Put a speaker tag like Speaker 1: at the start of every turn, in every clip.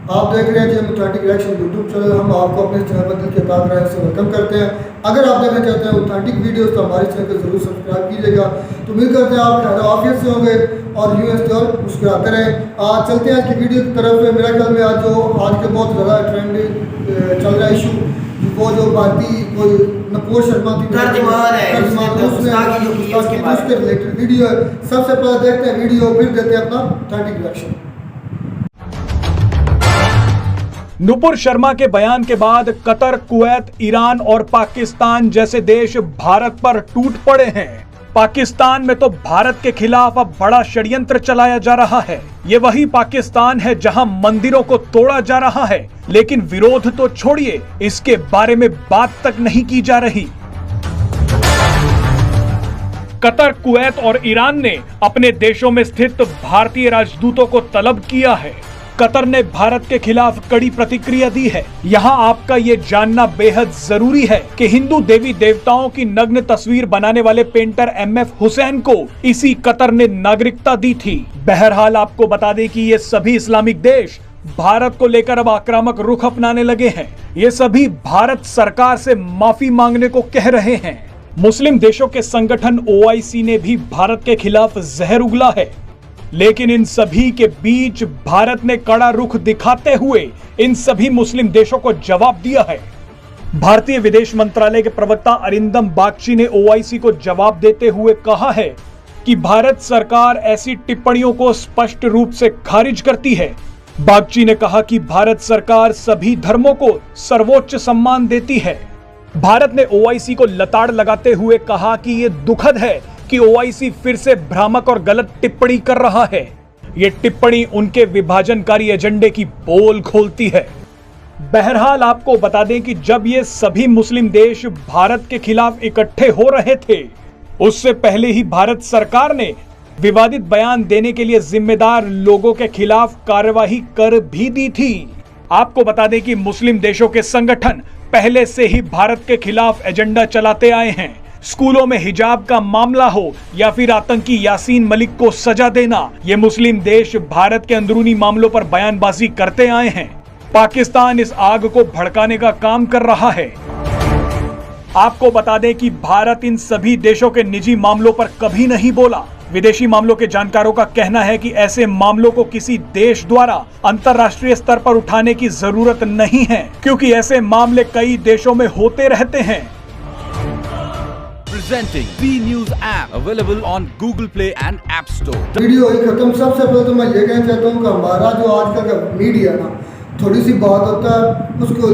Speaker 1: آپ دیکھ رہے ہیں جی اوتھینٹک ریئیکشن یوٹیوب چینل. ہم آپ کو اپنے چینل پر دل کے تاج رہے سے ویلکم کرتے ہیں. اگر آپ دیکھنا چاہتے ہیں اوتھینٹک ویڈیوز تو ہمارے چینل کو ضرور سبسکرائب کیجیے گا. تو امید کرتے ہیں آپ خیر عافیت سے ہوں گے اور یوں اس طور مسکراتے رہیں. آج چلتے ہیں آج کی ویڈیو کی طرف. میرا خیال میں آج کے بہت زیادہ ٹرینڈ چل رہا ہے ایشو, وہ جو بھارتی کوئی نپور شرما کی
Speaker 2: ترجمان ہے
Speaker 1: اس کے ریلیٹڈ ویڈیو ہے. سب سے پہلے دیکھتے ہیں ویڈیو, پھر دیتے ہیں اپنا اوتھینٹک ریئیکشن.
Speaker 3: نپور شرما کے بیان کے بعد قطر, کویت, ایران اور پاکستان جیسے دیش بھارت پر ٹوٹ پڑے ہیں. پاکستان میں تو بھارت کے خلاف اب بڑا شڑینتر چلایا جا رہا ہے. یہ وہی پاکستان ہے جہاں مندروں کو توڑا جا رہا ہے, لیکن ویرودھ تو چھوڑیے, اس کے بارے میں بات تک نہیں کی جا رہی. قطر, کویت اور ایران نے اپنے دیشوں میں استھت بھارتی راجدوتوں کو طلب کیا ہے. قطر نے بھارت کے خلاف کڑی پرتکریا دی ہے. یہاں آپ کا یہ جاننا بے حد ضروری ہے کہ ہندو دیوی دیوتاؤں کی نگن تصویر بنانے والے پینٹر ایم.ایف. حسین کو اسی قطر نے ناگرکتا دی تھی. بہرحال آپ کو بتا دیں کہ یہ سبھی اسلامک دیش بھارت کو لے کر اب آکرامک رخ اپنانے لگے ہیں. یہ سبھی بھارت سرکار سے معافی مانگنے کو کہہ رہے ہیں. مسلم دیشوں کے سنگٹھن OIC نے بھی بھارت کے خلاف زہر اگلا ہے, لیکن ان سبھی کے بیچ بھارت نے کڑا رخ دکھاتے ہوئے ان سبھی مسلم دیشوں کو جواب دیا ہے. بھارتی ودیش منترالے کے پروکتا ارندم باگچی نے OIC کو جواب دیتے ہوئے کہا ہے کہ بھارت سرکار ایسی ٹپڑیوں کو اسپشٹ روپ سے خارج کرتی ہے. باگچی نے کہا کہ بھارت سرکار سبھی دھرموں کو سرووچ سمان دیتی ہے. بھارت نے OIC کو لتاڑ لگاتے ہوئے کہا کہ یہ دکھد ہے کہ OIC پھر سے بھرامک اور غلط ٹپڑی کر رہا ہے. یہ ٹپڑی ان کے وبھاجن کاری ایجنڈے کی پول کھولتی ہے. بہرحال آپ کو بتا دیں کہ جب یہ سبھی مسلم دیش بھارت کے خلاف اکٹھے ہو رہے تھے, اس سے پہلے ہی بھارت سرکار نے ووادت بیان دینے کے لیے ذمہ دار لوگوں کے خلاف کارروائی کر بھی دی تھی. آپ کو بتا دیں کہ مسلم دیشوں کے سنگٹھن پہلے سے ہی بھارت کے خلاف ایجنڈا چلاتے آئے ہیں. اسکولوں میں حجاب کا معاملہ ہو یا پھر آتنکی یاسین ملک کو سزا دینا, یہ مسلم دیش بھارت کے اندرونی معاملوں پر بیان بازی کرتے آئے ہیں. پاکستان اس آگ کو بھڑکانے کا کام کر رہا ہے. آپ کو بتا دیں کہ بھارت ان سبھی دیشوں کے نجی معاملوں پر کبھی نہیں بولا. ودیشی معاملوں کے جانکاروں کا کہنا ہے کہ ایسے معاملوں کو کسی دیش دوارا انترراشٹریہ سطر پر اٹھانے کی ضرورت نہیں ہے, کیونکہ ایسے معاملے کئی دیشوں میں ہوتے رہتے ہیں.
Speaker 4: Presenting V News app available on Google Play and App Store.
Speaker 1: Video ہی ختم. سب سے پہلے تو میں یہ کہنا چاہتا ہوں کہ ہمارا جو آج کل کا میڈیا نا, تھوڑی سی بات ہوتا ہے اس کو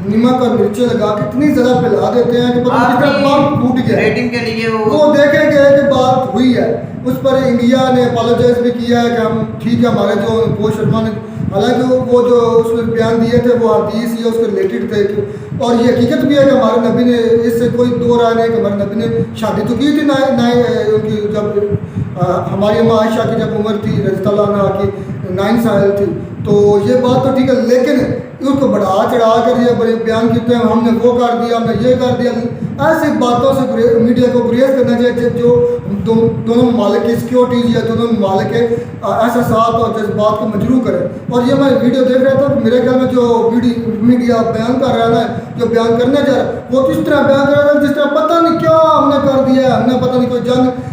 Speaker 1: نمک اور مرچیں لگا کے اتنی زیادہ پھیلا دیتے ہیں کہ پتہ نہیں کس طرح بم پھوٹ گیا.
Speaker 2: ریٹنگ کے لیے
Speaker 1: وہ دیکھیں گے کہ بات ہوئی ہے, اس پر انڈیا نے اپالوجائز بھی کیا ہے کہ ہم ٹھیک ہے, ہمارے جو نپور شرما نے, حالانکہ وہ جو اس میں بیان دیے تھے وہ حدیث یا اس کے ریلیٹڈ تھے, اور یہ حقیقت بھی ہے کہ ہمارے نبی نے, اس سے کوئی دو رائے نہیں کہ ہمارے نبی نے شادی تو کی تھی ان کی, جب ہماری اماں عائشہ کی جب عمر تھی رضی اللہ عنہا کی 9 سال تھی, تو یہ بات تو ٹھیک ہے, لیکن اس کو بڑھا چڑھا کر یہ بڑے بیان کیتے ہیں ہم نے وہ کر دیا, ہم نے یہ کر دیا. ایسی باتوں سے میڈیا کو گریز کرنا چاہیے جو دونوں ممالک کی سیکیورٹیز یا دونوں ممالک کے احساسات اور جذبات کو مجروح کرے. اور یہ میں ویڈیو دیکھ رہا تھا کہ میرے خیال میں جو میڈیا بیان کر رہا ہے, جو بیان کرنے جا رہا ہے, وہ کس طرح بیان کر رہا ہے جس طرح پتہ نہیں کیا ہم نے کر دیا, ہم نے پتہ نہیں کوئی جنگ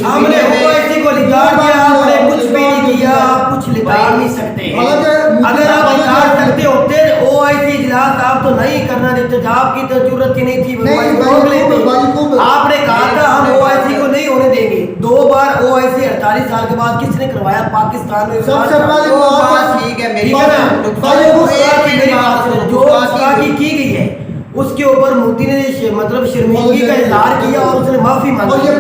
Speaker 2: ہم نے OIC کو لگا دیا, ہم نے کچھ بھی نہیں کیا, آپ کچھ لگا نہیں سکتے. اگر آپ لگا سکتے ہوتے OIC اجلاس آپ تو نہیں کرنا دیتے, آپ کی تو ضرورت ہی نہیں تھی. آپ نے کہا تھا ہم OIC کو نہیں ہونے دیں گے. 2 بار OIC 48 سال کے بعد کس نے کروایا پاکستان میں؟
Speaker 1: سب سے پہلی بات
Speaker 2: ٹھیک ہے میری جو کی گئی ہے اس کے اوپر مودی نے مطلب شرمندگی کا اظہار کیا اور اس نے معافی مانگی, اس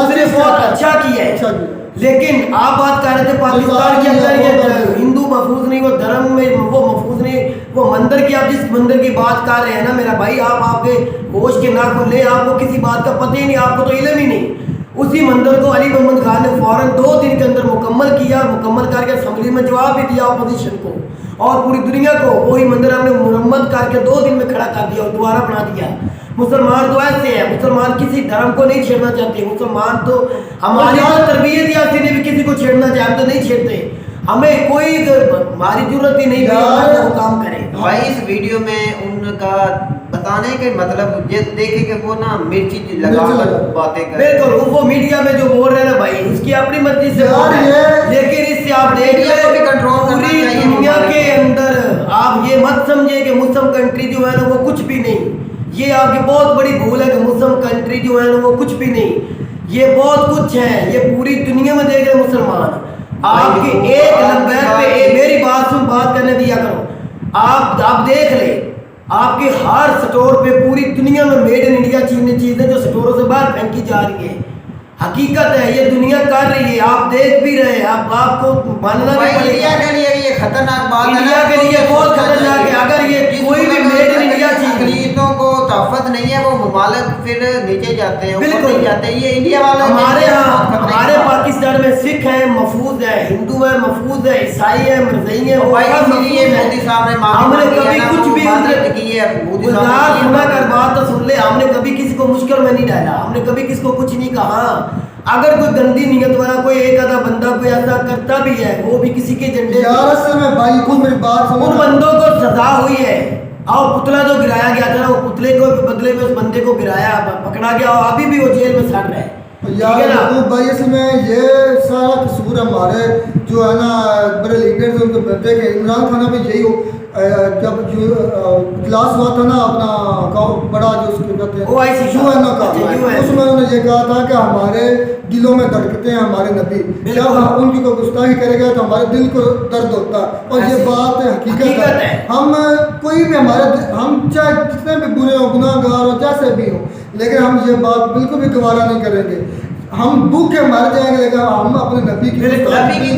Speaker 2: نے بہت اچھا کیا ہے. لیکن آپ بات کر رہے تھے پاکستان کے اندر یہ ہندو محفوظ نہیں, وہ دھرم میں وہ محفوظ نہیں, وہ مندر کی, آپ جس مندر کی بات کر رہے ہیں نا میرا بھائی, آپ کے ہوش کے ناخن لیں, آپ کو کسی بات کا پتہ ہی نہیں, آپ کو تو علم ہی نہیں. اسی مندر کو علی محمد خان نے فوراً 2 دن کے اندر مکمل کیا, مکمل کر کے اسمبلی میں جواب بھی دیا اپوزیشن کو, اور پوری دنیا کو وہی مندر ہم نے مرمت کر کے 2 دن میں کھڑا کر دیا اور دوبارہ بنا دیا. مسلمان تو ایسے ہیں, مسلمان کسی دھرم کو نہیں چھیڑنا چاہتے, مسلمان تو ہماری جو تربیت یافتے نے بھی کسی کو چھیڑنا چاہے, ہم تو نہیں چھیڑتے, ہمیں کوئی ہماری ضرورت ہی نہیں ہے وہ کام کرے.
Speaker 5: بھائی اس ویڈیو میں ان کا بتانے کے مطلب یہ دیکھے کہ وہ نا مرچی لگا کر باتیں کر رہے ہیں.
Speaker 2: بالکل, وہ میڈیا میں جو بول رہے ہیں نا بھائی, اس کی اپنی مرضی سے بول رہے ہیں, لیکن اس سے آپ دیکھ لیں پوری دنیا کے اندر آپ یہ مت سمجھے کہ مسلم کنٹری جو ہے نا وہ کچھ بھی نہیں. یہ آپ کی بہت بڑی بھول ہے کہ مسلم کنٹری جو ہے نا وہ کچھ بھی نہیں, یہ بہت کچھ ہے. یہ پوری دنیا میں دیکھ رہے مسلمان. آپ کے ایک لمبیت پہ میری بات سن, بات کرنے دیا کرو. آپ دیکھ لیں, آپ کے ہر سٹور پہ پوری دنیا میں میڈ ان انڈیا چیزیں جو سٹوروں سے باہر پھینکی جا رہی ہیں. حقیقت ہے, یہ دنیا کر رہی ہے, آپ دیکھ بھی رہے ہیں. آپ کو ماننا نہیں پڑے
Speaker 5: انڈیا کے لیے یہ خطرناک بات ہے,
Speaker 2: انڈیا کے لیے بہت خطرناک ہے. اگر یہ کوئی بھی میڈ ان انڈیا چیز
Speaker 5: خریدوں کو تحفظ نہیں ہے, وہ ممالک پھر نیچے جاتے ہیں, اوپر نہیں جاتے. یہ انڈیا والے
Speaker 2: ہمارے ہاں, ہمارے پاکستان میں سکھ ہیں محفوظ ہے, ہندو ہے محفوظ ہے, عیسائی ہے, مرزئی ہے,
Speaker 5: مودی صاحب نے
Speaker 2: ہم نے کبھی کچھ بھی سنا کر بات تو سن لے, ہم نے کبھی کسی کو مشکل میں نہیں ڈالا, ہم نے کبھی کسی کو کچھ نہیں کہا. اگر کوئی گندی نیت والا کوئی ایک آدھا بندہ کوئی ایسا کرتا بھی ہے, وہ بھی کسی کے جھنڈے
Speaker 1: میں بھائی کو میری بات سنو,
Speaker 2: ان بندوں کو سزا ہوئی ہے. اور پتلا جو گرایا گیا تھا نا, وہ پتلے کو بدلے میں اس بندے کو گرایا, پکڑا گیا, اور ابھی بھی وہ جیل میں سڑ رہا ہے.
Speaker 1: یار بھائی اس میں یہ سارا قصور ہمارے جو ہے نا بڑے لیڈرز ان کو بنتے کہ عمران خان بھی یہی ہو, جب اجلاس ہوا تھا نا اپنا بڑا جو اس کو کہتے ہیں UN کا, اس میں انہوں نے یہ کہا تھا کہ ہمارے دلوں میں دھڑکتے ہیں ہمارے نبی, جب ان کی کوئی گستاخی کرے گا تو ہمارے دل کو درد ہوتا ہے. اور یہ بات حقیقت ہے. ہم کوئی بھی ہم چاہے جتنے بھی برے ہو, گناہ گار ہو, جیسے بھی ہوں, لیکن ہم یہ بات بالکل بھی گوارا نہیں کریں گے. ہم بھوکے مر جائیں گے لیکن ہم اپنے نبی کی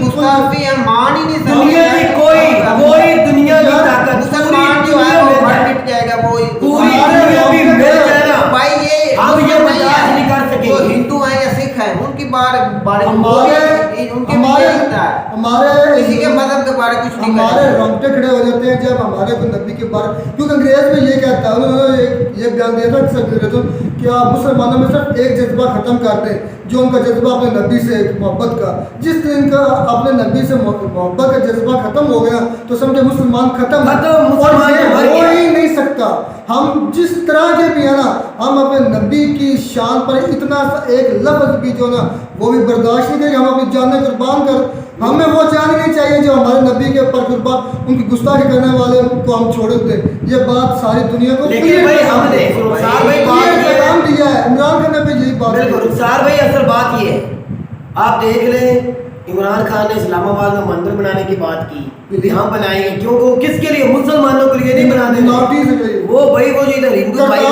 Speaker 5: گستاخی ہم مان ہی نہیں سکتے.
Speaker 2: دنیا کی کوئی دنیا کی طاقت
Speaker 5: مسلمان جو ہے وہ مٹ جائے گا, وہ
Speaker 2: پوری دنیا بھی مل جائے گا.
Speaker 5: بھائی یہ
Speaker 2: ہم یہ برداشت نہیں کر سکیں.
Speaker 5: جو ہندو ہیں یا سکھ ہیں ان کی بارے ان کے
Speaker 1: ہمارے
Speaker 5: کسی کے مذہب کے بارے کچھ نہیں,
Speaker 1: ہمارے رونگٹے کھڑے ہو جاتے ہیں جب ہمارے کو نبی کے بارے, کیونکہ انگریز میں یہ کہتا ہے, انہوں نے یہ بیان دیا تھا انگریزوں کہ آپ مسلمانوں میں صرف ایک جذبہ ختم کر دیں, جو ان کا جذبہ اپنے نبی سے محبت کا. جس دن کا اپنے نبی سے محبت کا جذبہ ختم ہو گیا تو سمجھے مسلمان ختم ہو ہی نہیں سکتا. ہم جس طرح کے بھی ہیں نا, ہم اپنے نبی کی شان پر اتنا ایک لفظ بھی جو نا وہ بھی برداشت نہیں کریں. ہم اپنی جانیں قربان کر, ہمیں وہ جان نہیں چاہیے جو ہمارے نبی کے پر قربان, ان کی گستاخی کرنے والے کو ہم چھوڑ دیں. یہ بات ساری دنیا کو
Speaker 2: پیغام
Speaker 1: دیا ہے. عمران خان نے بھی یہی بات.
Speaker 2: بالکل رخسار بھائی, اصل بات یہ ہے, آپ دیکھ لیں عمران خان نے اسلام آباد میں مندر بنانے کی بات کی, یہاں بنائیں گے کیونکہ وہ کس کے لیے, مسلمانوں کے لیے نہیں بناتے. وہ بھائی وہ جو ادھر ہندو بھائی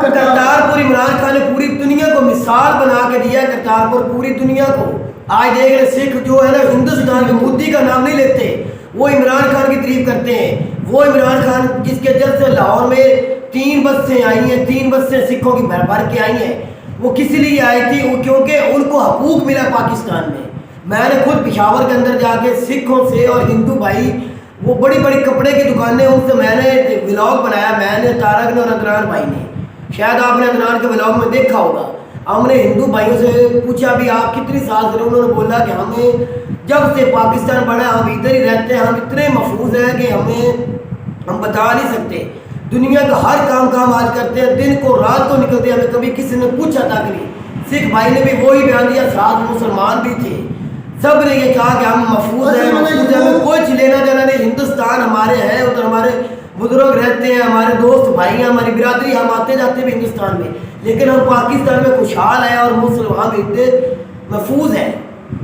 Speaker 2: کرتارپور, عمران خان نے پوری دنیا کو مثال بنا کے دیا. کرتارپور پوری دنیا کو آج دیکھ رہے سکھ جو ہے نا ہندوستان میں مودی کا نام نہیں لیتے, وہ عمران خان کی تعریف کرتے ہیں. وہ عمران خان جس کے جب سے لاہور میں 3 بسیں آئی ہیں, 3 بسیں سکھوں کی بھر کے آئی ہیں, وہ کس لیے آئی تھی, کیونکہ ان کو حقوق ملا پاکستان میں. میں نے خود پشاور کے اندر جا کے سکھوں سے اور ہندو بھائی, وہ بڑی بڑی کپڑے کی دکانیں, ان سے میں نے ولاگ بنایا, میں نے تارک نے اور عدنان بھائی نے, شاید آپ نے عدنان کے ولاگ میں دیکھا ہوگا. ہم نے ہندو بھائیوں سے پوچھا بھی آپ کتنی سال سے, انہوں نے بولا کہ ہمیں جب سے پاکستان بڑھا ہم ادھر ہی رہتے ہیں, ہم اتنے محفوظ ہیں کہ ہم بتا نہیں سکتے. دنیا کا ہر کام آج کرتے ہیں, دن کو رات کو نکلتے ہیں, ہمیں کبھی کسی نے پوچھا تھا کہ نہیں. سکھ بھائی نے بھی وہی بیان دیا, ساتھ مسلمان بھی تھے, سب نے یہ کہا کہ ہم محفوظ ہیں, ہمیں کچھ لینا دینا نہیں. ہندوستان ہمارے ہیں, ادھر ہمارے بزرگ رہتے ہیں, ہمارے دوست بھائی ہیں, ہماری برادری, ہم آتے جاتے بھی ہندوستان میں, لیکن ہم پاکستان میں خوشحال ہیں اور مسلمان بھی محفوظ ہیں.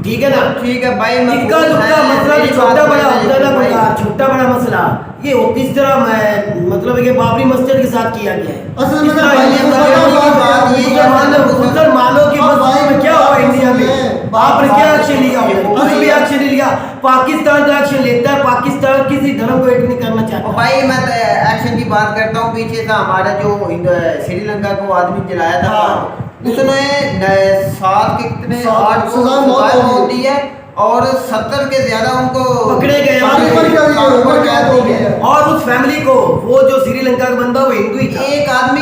Speaker 2: ٹھیک ہے نا,
Speaker 5: ٹھیک ہے بھائی.
Speaker 2: مسئلہ چھوٹا بڑا ہوتا ہے, چھوٹا بڑا مسئلہ یہ ہوتی اس طرح میں مطلب کہ بابری مسجد کے ساتھ کیا گیا ہے. مسلمانوں کی مسجد میں کیا ہوا انڈیا میں, آپ نے کیا ایکشن لیا, کچھ بھی ایکشن نہیں لیا. پاکستان کا ایکشن لیتا ہے, پاکستان کسی دھرم کو ایڈ نہیں کرنا چاہتا.
Speaker 5: بھائی میں ایکشن کی بات کرتا ہوں, پیچھے تھا ہمارا جو سری لنکا کو آدمی جلایا تھا, اس نے 7 کے کتنے 8 کو سزا موت دی ہے اور 70 کے زیادہ ان کو
Speaker 2: پکڑے گئے, اور اس فیملی کو, وہ جو سری لنکا کا بندہ وہ ہندو ہی تھا.
Speaker 5: ایک آدمی